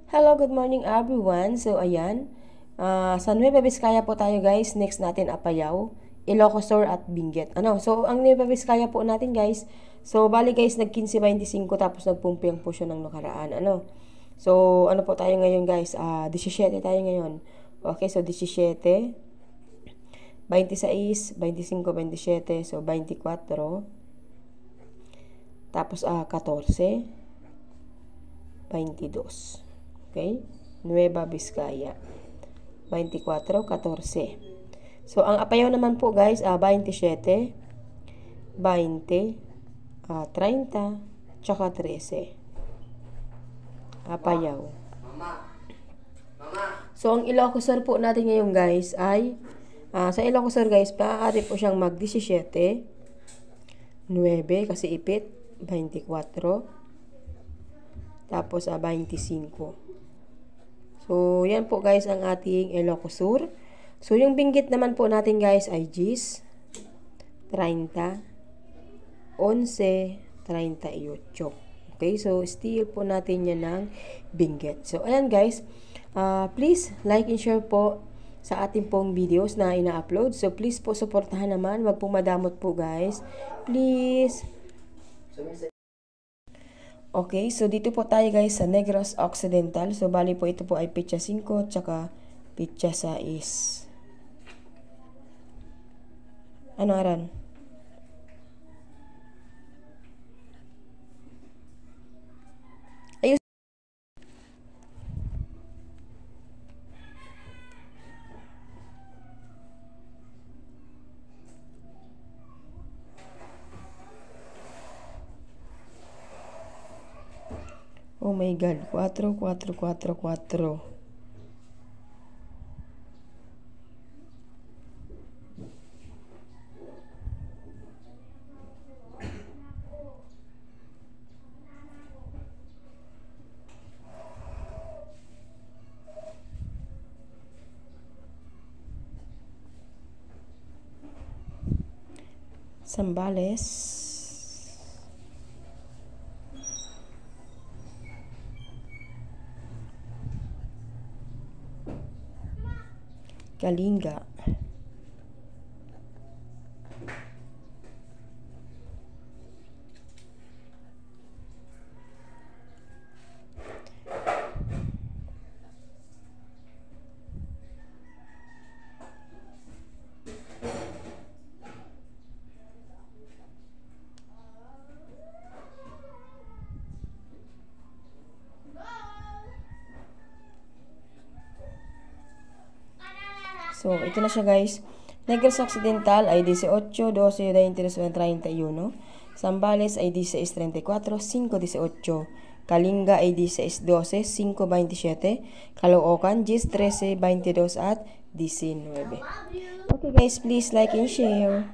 Hello, good morning everyone. So, ayan. Sa Nueva Vizcaya po tayo guys. Next natin Apayao, Ilocos Sur at Benguet. So, ang Nueva Vizcaya po natin guys. So, bali guys, nag-15-25 tapos nagpumpiyang po siya ng nakaraan. So, ano po tayo ngayon guys? 17 tayo ngayon. Okay, so 17, 26, 25, 27, so 24. Tapos 14, 22. Okay? Nueva Vizcaya. 24, 14. So, ang Apayao naman po guys, 27, 20, 30, tsaka 13. Apayao. So, ang Ilocos Sur po natin ngayon guys ay, sa Ilocos Sur guys, maaari po siyang mag 17, 9 kasi ipit, 24, tapos 25. So, yan po guys ang ating Ilocos Sur. So, yung Benguet naman po natin guys ay 10, 30, 11, 38. Okay, so still po natin yan ng Benguet. So, ayan guys, please like and share po sa ating pong videos na ina-upload. So, please po suportahan naman. Wag pong madamot po guys. Please. Okay, so dito po tayo guys sa Negros Occidental. So, bali po ito po ay Petsa 5 tsaka Petsa 6. Ano aran? Ayos. Oh my God, 4, 4, 4, 4. Zambales. Kalinga. So, ito na siya guys. Negros Occidental ay 18, 12, 20, 31. Zambales ay 16, 34, 5, 18. Kalinga ay 16, 12, 5, 27. Caloocan, 10, 13, 22 at 19. Okay guys, please like and share.